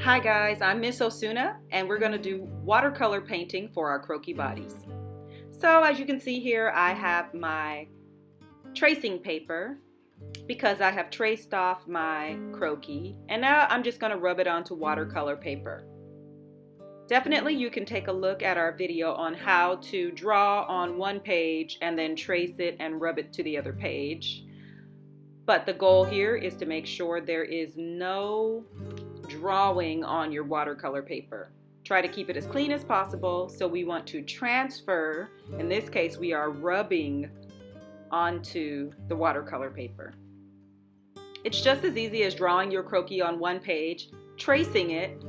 Hi guys, I'm Miss Osuna and we're going to do watercolor painting for our croquis bodies. So as you can see here, I have my tracing paper because I have traced off my croquis, and now I'm just going to rub it onto watercolor paper. Definitely you can take a look at our video on how to draw on one page and then trace it and rub it to the other page. But the goal here is to make sure there is no drawing on your watercolor paper. Try to keep it as clean as possible. So we want to transfer, in this case we are rubbing onto the watercolor paper. It's just as easy as drawing your croquis on one page, tracing it,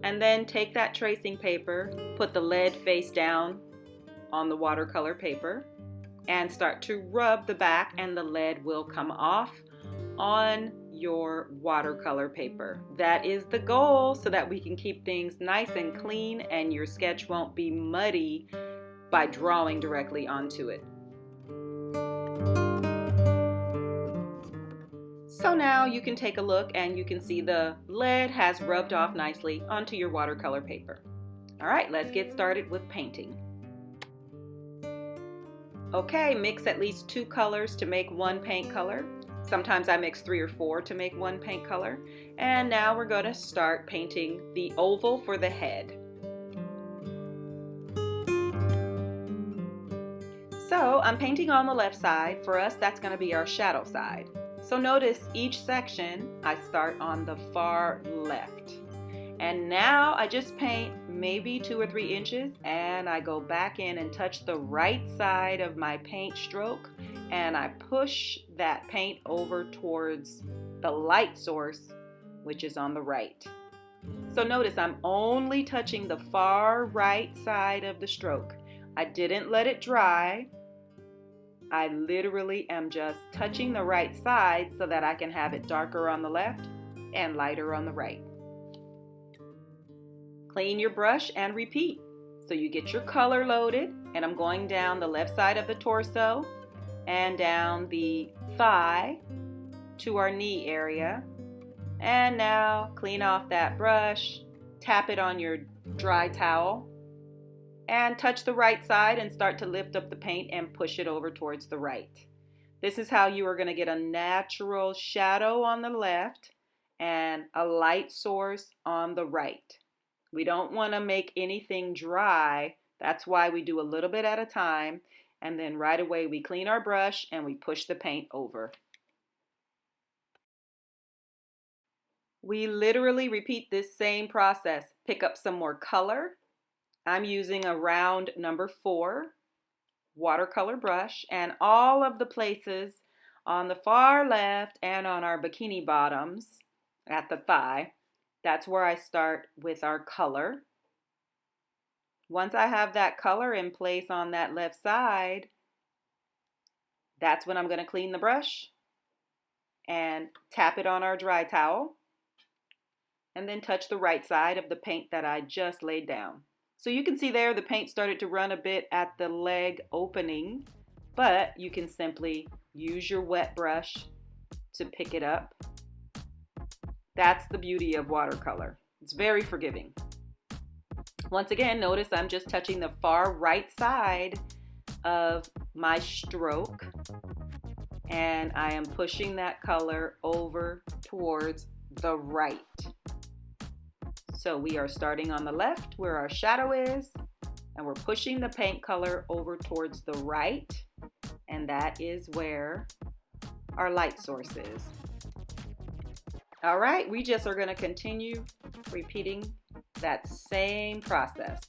and then take that tracing paper, put the lead face down on the watercolor paper, and start to rub the back, and the lead will come off on your watercolor paper. That is the goal, so that we can keep things nice and clean and your sketch won't be muddy by drawing directly onto it. So now you can take a look and you can see the lead has rubbed off nicely onto your watercolor paper. All right, let's get started with painting. Okay, mix at least 2 colors to make one paint color. Sometimes I mix 3 or 4 to make one paint color. And now we're going to start painting the oval for the head. So I'm painting on the left side. For us, that's going to be our shadow side. So notice each section, I start on the far left. And now I just paint maybe 2 or 3 inches, and I go back in and touch the right side of my paint stroke, and I push that paint over towards the light source, which is on the right. So notice I'm only touching the far right side of the stroke. I didn't let it dry. I literally am just touching the right side so that I can have it darker on the left and lighter on the right. Clean your brush and repeat. So you get your color loaded, and I'm going down the left side of the torso and down the thigh to our knee area. And now clean off that brush, tap it on your dry towel, and touch the right side and start to lift up the paint and push it over towards the right. This is how you are going to get a natural shadow on the left and a light source on the right. We don't want to make anything dry. That's why we do a little bit at a time, and then right away we clean our brush and we push the paint over. We literally repeat this same process. Pick up some more color. I'm using a round number 4 watercolor brush, and all of the places on the far left and on our bikini bottoms at the thigh, that's where I start with our color. Once I have that color in place on that left side, that's when I'm going to clean the brush and tap it on our dry towel, and then touch the right side of the paint that I just laid down. So you can see there the paint started to run a bit at the leg opening, but you can simply use your wet brush to pick it up. That's the beauty of watercolor. It's very forgiving. Once again, notice I'm just touching the far right side of my stroke, and I am pushing that color over towards the right. So we are starting on the left where our shadow is, and we're pushing the paint color over towards the right, and that is where our light source is. All right, we just are going to continue repeating that same process.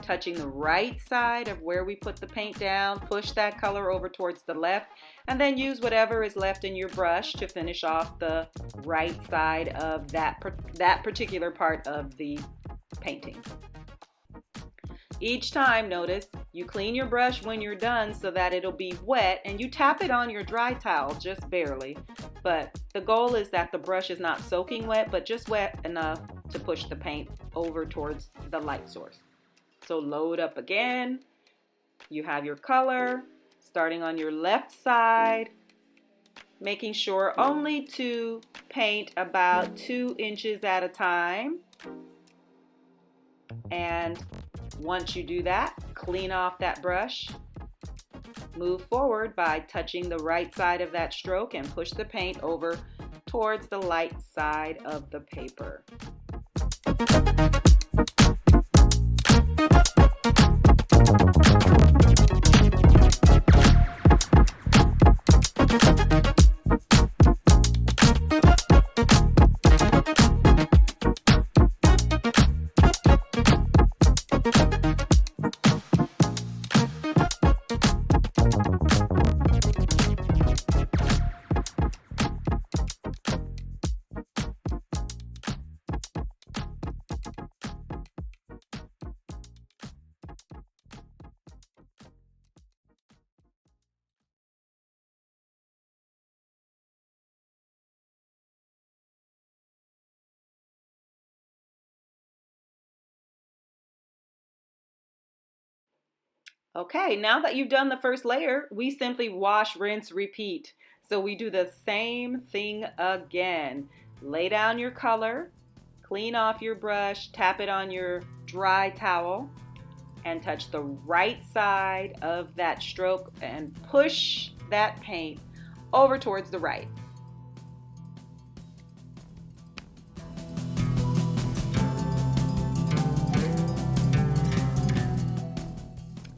Touching the right side of where we put the paint down, push that color over towards the left, and then use whatever is left in your brush to finish off the right side of that particular part of the painting. Each time, notice, you clean your brush when you're done so that it'll be wet, and you tap it on your dry towel just barely. But the goal is that the brush is not soaking wet, but just wet enough to push the paint over towards the light source. So load up again. You have your color starting on your left side, making sure only to paint about 2 inches at a time. And once you do that, clean off that brush. Move forward by touching the right side of that stroke and push the paint over towards the light side of the paper. Okay, now that you've done the first layer, we simply wash, rinse, repeat. So we do the same thing again. Lay down your color, clean off your brush, tap it on your dry towel, and touch the right side of that stroke and push that paint over towards the right.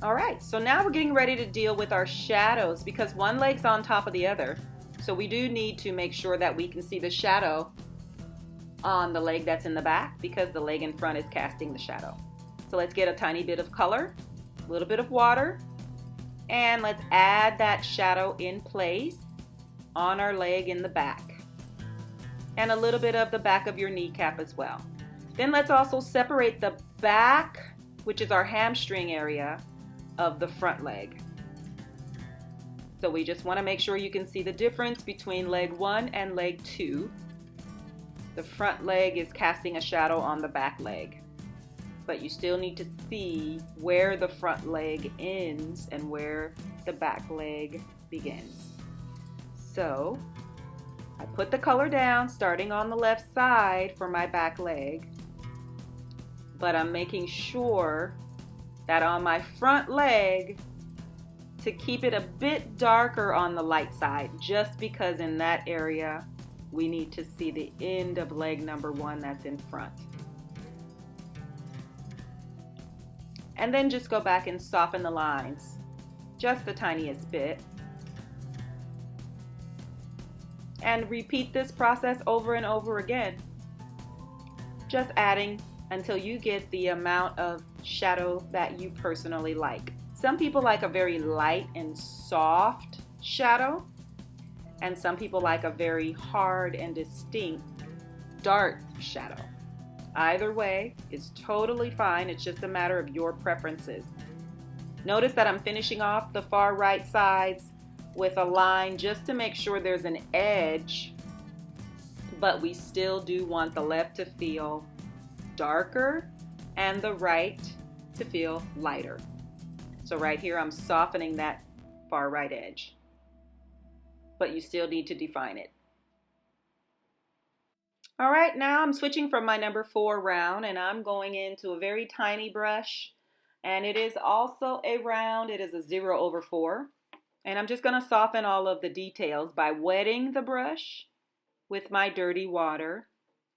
All right, so now we're getting ready to deal with our shadows because one leg's on top of the other. So we do need to make sure that we can see the shadow on the leg that's in the back because the leg in front is casting the shadow. So let's get a tiny bit of color, a little bit of water, and let's add that shadow in place on our leg in the back. And a little bit of the back of your kneecap as well. Then let's also separate the back, which is our hamstring area, of the front leg. So we just want to make sure you can see the difference between leg 1 and leg 2. The front leg is casting a shadow on the back leg, but you still need to see where the front leg ends and where the back leg begins. So I put the color down starting on the left side for my back leg, but I'm making sure that on my front leg to keep it a bit darker on the light side, just because in that area we need to see the end of leg number 1 that's in front. And then just go back and soften the lines just the tiniest bit. And repeat this process over and over again, just adding until you get the amount of shadow that you personally like. Some people like a very light and soft shadow, and some people like a very hard and distinct dark shadow. Either way is totally fine. It's just a matter of your preferences. Notice that I'm finishing off the far right sides with a line just to make sure there's an edge, but we still do want the left to feel darker and the right to feel lighter. So right here I'm softening that far right edge, but you still need to define it. All right, now I'm switching from my number 4 round and I'm going into a very tiny brush, and it is also a round. It is a 0/4, and I'm just going to soften all of the details by wetting the brush with my dirty water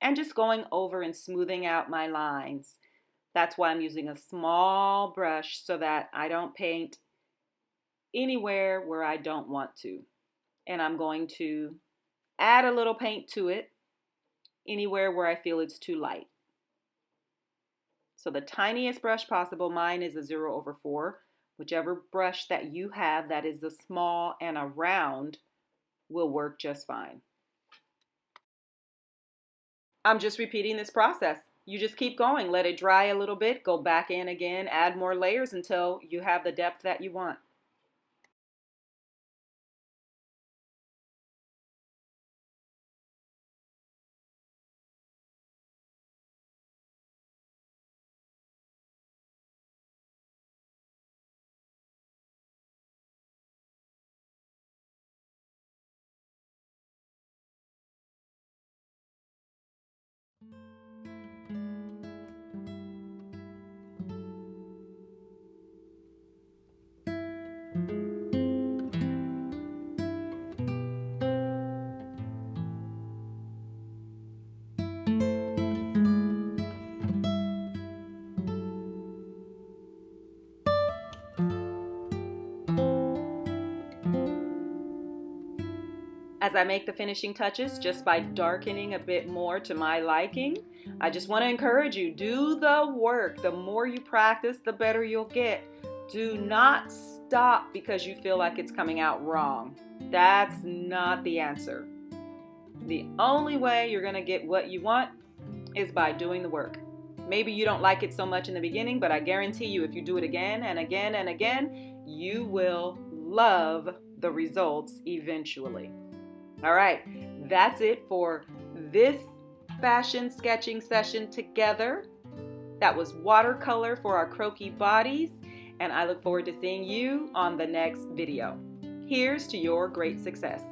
and just going over and smoothing out my lines. That's why I'm using a small brush so that I don't paint anywhere where I don't want to. And I'm going to add a little paint to it anywhere where I feel it's too light. So the tiniest brush possible, mine is a 0/4. Whichever brush that you have that is a small and a round will work just fine. I'm just repeating this process. You just keep going, let it dry a little bit, go back in again, add more layers until you have the depth that you want. as I make the finishing touches just by darkening a bit more to my liking. I just want to encourage you, do the work. The more you practice, the better you'll get. Do not stop because you feel like it's coming out wrong. That's not the answer. The only way you're going to get what you want is by doing the work. Maybe you don't like it so much in the beginning, but I guarantee you if you do it again and again and again, you will love the results eventually. All right, that's it for this fashion sketching session together. That was watercolor for our croquis bodies, and I look forward to seeing you on the next video. Here's to your great success.